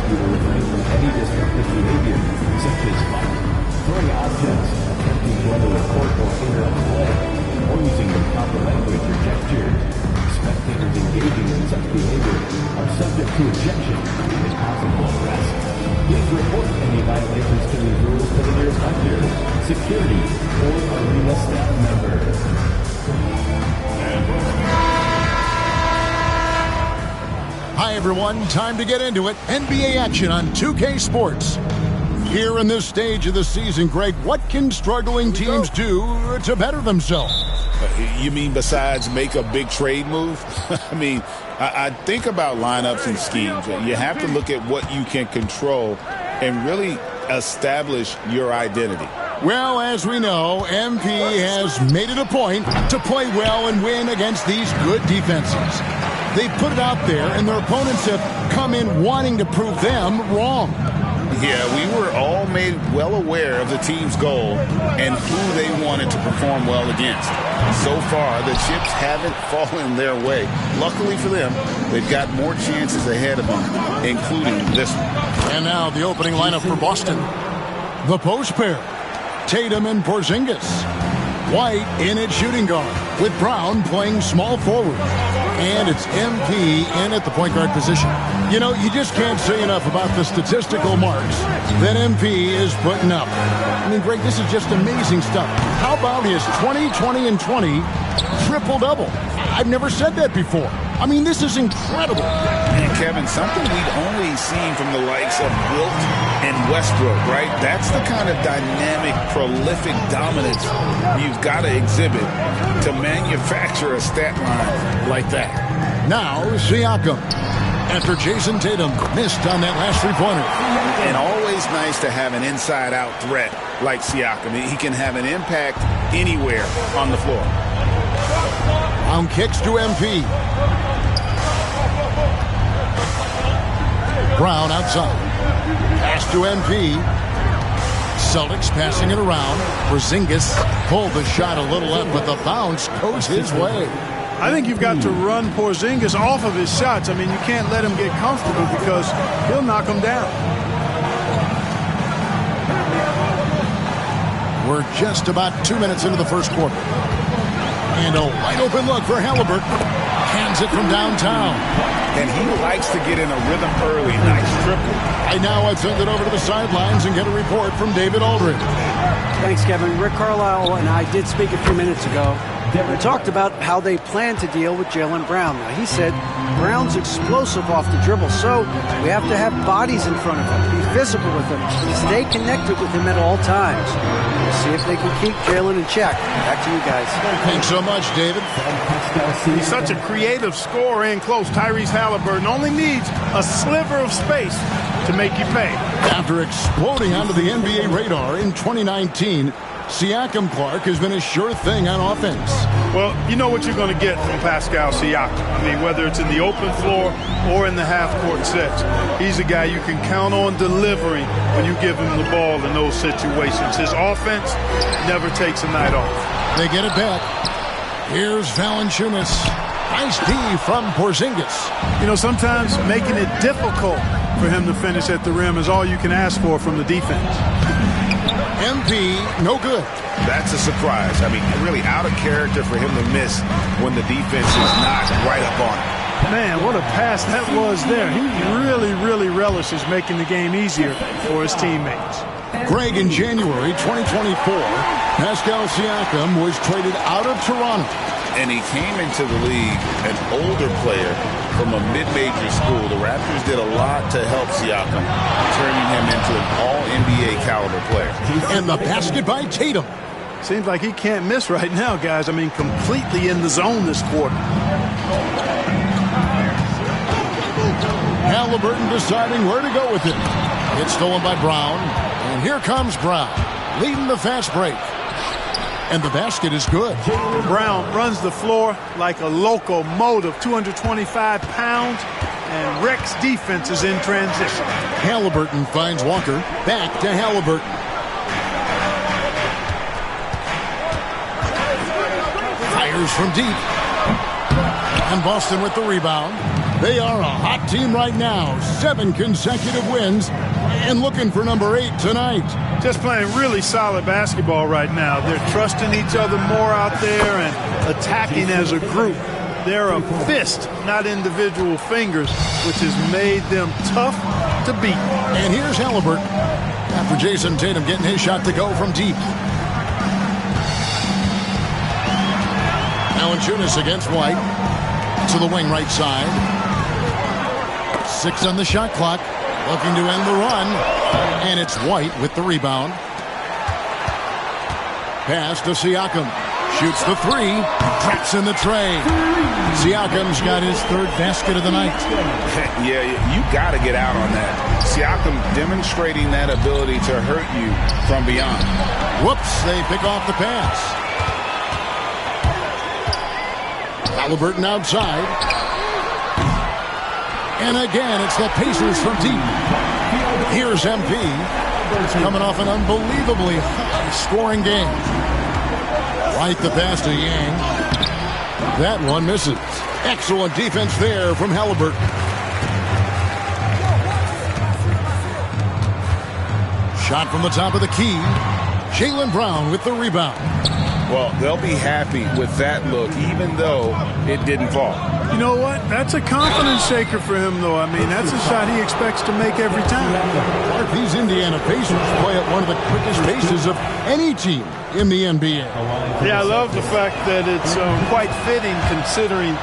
you to refrain from any disruptive behavior, such as fighting, throwing objects, attempting to enter the court or interrupt play, or using improper language or gestures. Spectators engaging in such behavior are subject to ejection and possible arrest. Please report any violations to these rules to the nearest usher, security, or arena staff member. Hi everyone, time to get into it. NBA action on 2K Sports. Here in this stage of the season, Greg, what can struggling teams do to better themselves? You mean besides make a big trade move? I mean, I think about lineups and schemes. You have to look at what you can control and really establish your identity. Well, as we know, MP has made it a point to play well and win against these good defenses. They put it out there, and their opponents have come in wanting to prove them wrong. Yeah, we were all made well aware of the team's goal and who they wanted to perform well against. So far, the chips haven't fallen their way. Luckily for them, they've got more chances ahead of them, including this one. And now the opening lineup for Boston. The post pair, Tatum and Porzingis. White in at shooting guard, with Brown playing small forward. And it's MP in at the point guard position. You know, you just can't say enough about the statistical marks that MP is putting up. I mean, Greg, this is just amazing stuff. How about his 20, 20, and 20 triple-double? I've never said that before. I mean, this is incredible. And Kevin, something we've only seen from the likes of Wilt and Westbrook, right? That's the kind of dynamic, prolific dominance you've got to exhibit to manufacture a stat line like that. Now, Siakam. After Jason Tatum missed on that last three-pointer. And always nice to have an inside-out threat like Siakam. He can have an impact anywhere on the floor. Brown kicks to MP. Brown outside. Pass to MP. Celtics passing it around. Porzingis pulled the shot a little up, but the bounce goes his way. I think you've got to run Porzingis off of his shots. I mean, you can't let him get comfortable because he'll knock him down. We're just about 2 minutes into the first quarter. And a wide open look for Halliburton. Hands it from downtown. And he likes to get in a rhythm early. Nice triple. Right now, I send it over to the sidelines and get a report from David Aldridge. Thanks, Kevin. Rick Carlisle and I did speak a few minutes ago. We talked about how they plan to deal with Jaylen Brown. Now, he said Brown's explosive off the dribble, so we have to have bodies in front of him, be physical with him, stay connected with him at all times. We'll see if they can keep Jaylen in check. Back to you guys. Thanks so much, David. He's such a creative scorer in close. Tyrese Halliburton only needs a sliver of space to make you pay. After exploding onto the NBA radar in 2019, Siakam Clark has been a sure thing on offense. Well, you know what you're going to get from Pascal Siakam. I mean, whether it's in the open floor or in the half-court sets, he's a guy you can count on delivering when you give him the ball in those situations. His offense never takes a night off. They get it back. Here's Valanciunas. Nice D from Porzingis. You know, sometimes making it difficult for him to finish at the rim is all you can ask for from the defense. MP, no good. That's a surprise. I mean, really out of character for him to miss when the defense is not right up on him. Man, what a pass that was there. He really relishes making the game easier for his teammates. Greg, in January 2024, Pascal Siakam was traded out of Toronto. And he came into the league an older player from a mid-major school. The Raptors did a lot to help Siakam, turning him into an all-NBA caliber player. And the basket by Tatum. Seems like he can't miss right now, guys. I mean, completely in the zone this quarter. Halliburton deciding where to go with it. It's stolen by Brown. And here comes Brown, leading the fast break. And the basket is good. Brown runs the floor like a locomotive, 225 pounds, and wrecks defenses in transition. Halliburton finds Walker. Back to Halliburton. Fires from deep. And Boston with the rebound. They are a hot team right now. 7 consecutive wins and looking for number 8 tonight. Just playing really solid basketball right now. They're trusting each other more out there and attacking as a group. They're a fist, not individual fingers, which has made them tough to beat. And here's Halliburton after Jason Tatum getting his shot to go from deep. Valanciunas against White to the wing right side. 6 on the shot clock, looking to end the run, and it's White with the rebound. Pass to Siakam. Shoots the 3, traps in the tray. Siakam's got his 3rd basket of the night. Yeah, you got to get out on that. Siakam demonstrating that ability to hurt you from beyond. Whoops, they pick off the pass. Halliburton outside. And again, it's the Pacers from deep. Here's MP. Coming off an unbelievably high-scoring game. Right the pass to Yang. That one misses. Excellent defense there from Halliburton. Shot from the top of the key. Jaylen Brown with the rebound. Well, they'll be happy with that look, even though it didn't fall. You know what? That's a confidence shaker for him, though. I mean, that's a shot he expects to make every time. These Indiana Pacers play at one of the quickest paces of any team in the NBA. Yeah, I love the fact that it's quite fitting considering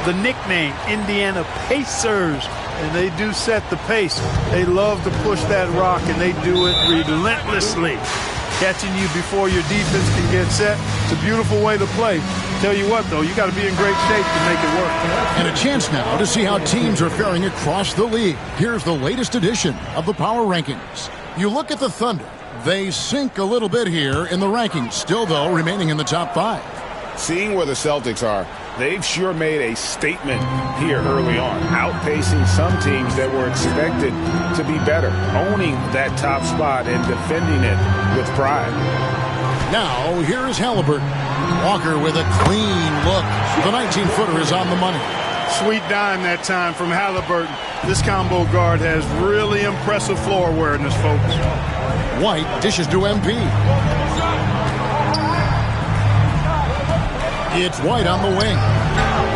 the nickname, Indiana Pacers. And they do set the pace. They love to push that rock, and they do it relentlessly. Catching you before your defense can get set. It's a beautiful way to play. Tell you what, though, you got to be in great shape to make it work. And a chance now to see how teams are faring across the league. Here's the latest edition of the Power Rankings. You look at the Thunder. They sink a little bit here in the rankings. Still, though, remaining in the top 5. Seeing where the Celtics are, they've sure made a statement here early on, outpacing some teams that were expected to be better, owning that top spot and defending it with pride. Now, here's Halliburton. Walker with a clean look. The 19-footer is on the money. Sweet dime that time from Halliburton. This combo guard has really impressive floor awareness, folks. White dishes to MP. It's White on the wing.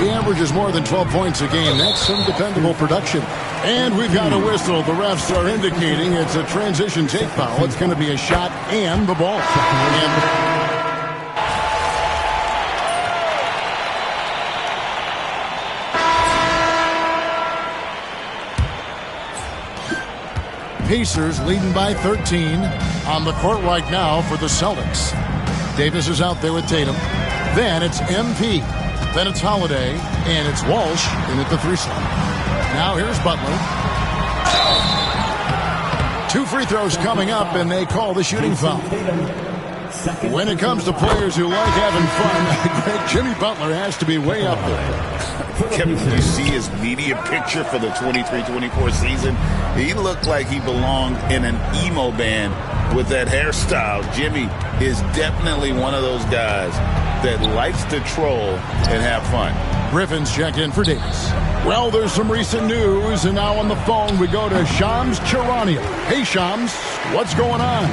He averages more than 12 points a game. That's some dependable production. And we've got a whistle. The refs are indicating it's a transition take foul. It's going to be a shot and the ball. Pacers leading by 13 on the court right now for the Celtics. Davis is out there with Tatum. Then it's MP. Then it's Holiday. And it's Walsh in at the 3 slot. Now here's Butler. 2 free throws coming up, and they call the shooting foul. When it comes to players who like having fun, Jimmy Butler has to be way up there. Kevin, did you see his media picture for the 23-24 season? He looked like he belonged in an emo band with that hairstyle. Jimmy is definitely one of those guys that likes to troll and have fun. Griffin's checked in for Davis. Well, there's some recent news, and now on the phone we go to Shams Charania. Hey, Shams, what's going on?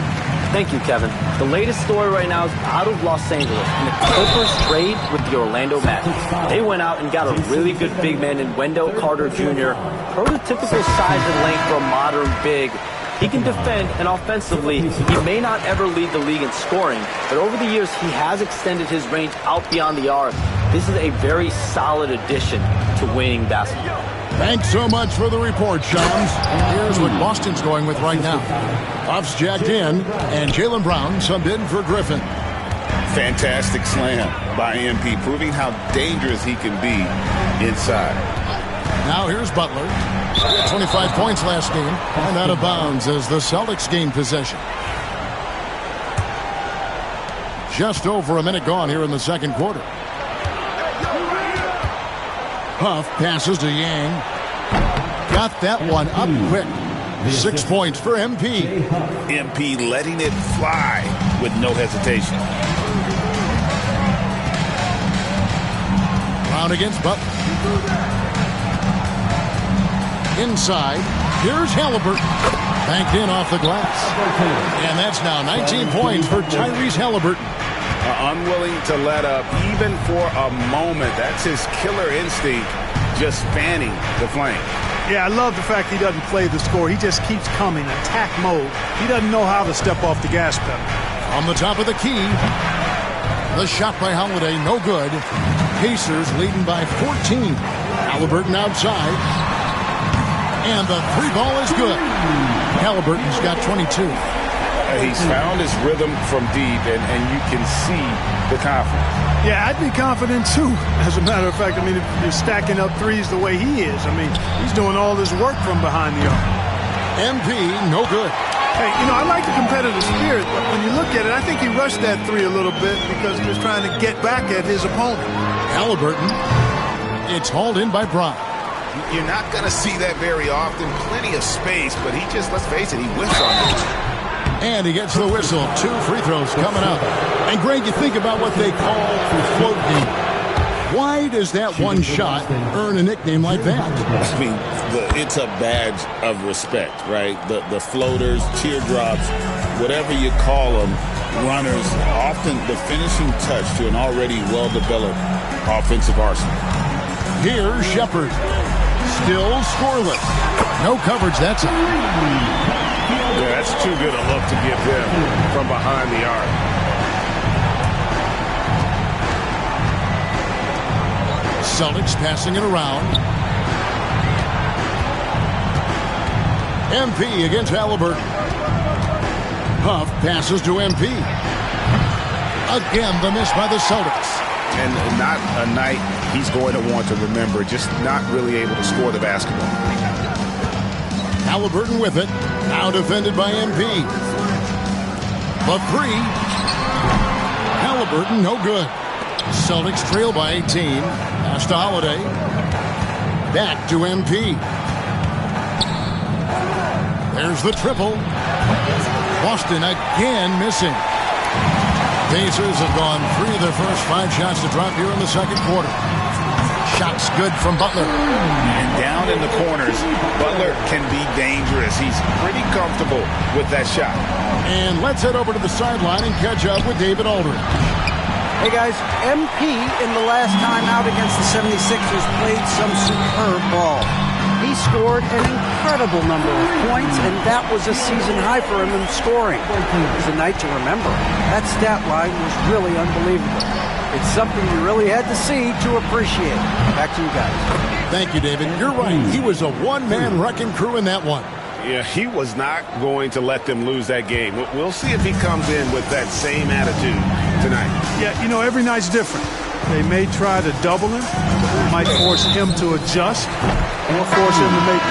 Thank you, Kevin. The latest story right now is out of Los Angeles, and the Clippers trade with the Orlando Magic. They went out and got a really good big man in Wendell Carter Jr., prototypical size and length for a modern big. He can defend, and offensively, he may not ever lead the league in scoring, but over the years, he has extended his range out beyond the arc. This is a very solid addition to winning basketball. Thanks so much for the report, Shams. Here's what Boston's going with right now. Puff's jacked in, and Jaylen Brown subbed in for Griffin. Fantastic slam by MP, proving how dangerous he can be inside. Now here's Butler. 25 points last game, and out of bounds as the Celtics gain possession. Just over a minute gone here in the second quarter. Puff passes to Yang. Got that one up quick. 6 points for MP. MP letting it fly with no hesitation. Brown against Butler. Inside, here's Halliburton. Banked in off the glass. And that's now 19 points for Tyrese Halliburton. Unwilling to let up even for a moment. That's his killer instinct, just fanning the flame. Yeah, I love the fact he doesn't play the score. He just keeps coming, attack mode. He doesn't know how to step off the gas pedal. On the top of the key, the shot by Holiday, no good. Pacers leading by 14. Halliburton outside. And the three ball is good. Halliburton's got 22. He's found his rhythm from deep, and you can see the confidence. Yeah, I'd be confident too. As a matter of fact, I mean, if you're stacking up threes the way he is, I mean, he's doing all this work from behind the arc. MP, no good. Hey, you know, I like the competitive spirit, but when you look at it, I think he rushed that three a little bit because he was trying to get back at his opponent. Halliburton, it's hauled in by Brown. You're not going to see that very often. Plenty of space, but he just, let's face it, he whiffs on this. And he gets the whistle. 2 free throws coming up. And Greg, you think about what they call the float game. Why does that one shot earn a nickname like that? I mean, it's a badge of respect, right? The floaters, teardrops, whatever you call them, runners, often the finishing touch to an already well-developed offensive arsenal. Here's Shepard. Still scoreless. No coverage that time. Yeah, that's too good a look to give them from behind the arc. Celtics passing it around. MP against Halliburton. Huff passes to MP. Again, the miss by the Celtics. And not a night he's going to want to remember, just not really able to score the basketball. Halliburton with it. Now defended by MP. The three. Halliburton, no good. Celtics trail by 18. Pass to Holiday. Back to MP. There's the triple. Boston again missing. Pacers have gone 3 of their first 5 shots to drop here in the second quarter. Shots good from Butler. And down in the corners, Butler can be dangerous. He's pretty comfortable with that shot. And let's head over to the sideline and catch up with David Aldridge. Hey guys, MP in the last time out against the 76ers played some superb ball. He scored an incredible number of points, and that was a season high for him in scoring. It was a night to remember. That stat line was really unbelievable. It's something you really had to see to appreciate. Back to you guys. Thank you, David. You're right. He was a one-man wrecking crew in that one. Yeah, he was not going to let them lose that game. We'll see if he comes in with that same attitude tonight. Yeah, you know, every night's different. They may try to double him, might force him to adjust, or force him to make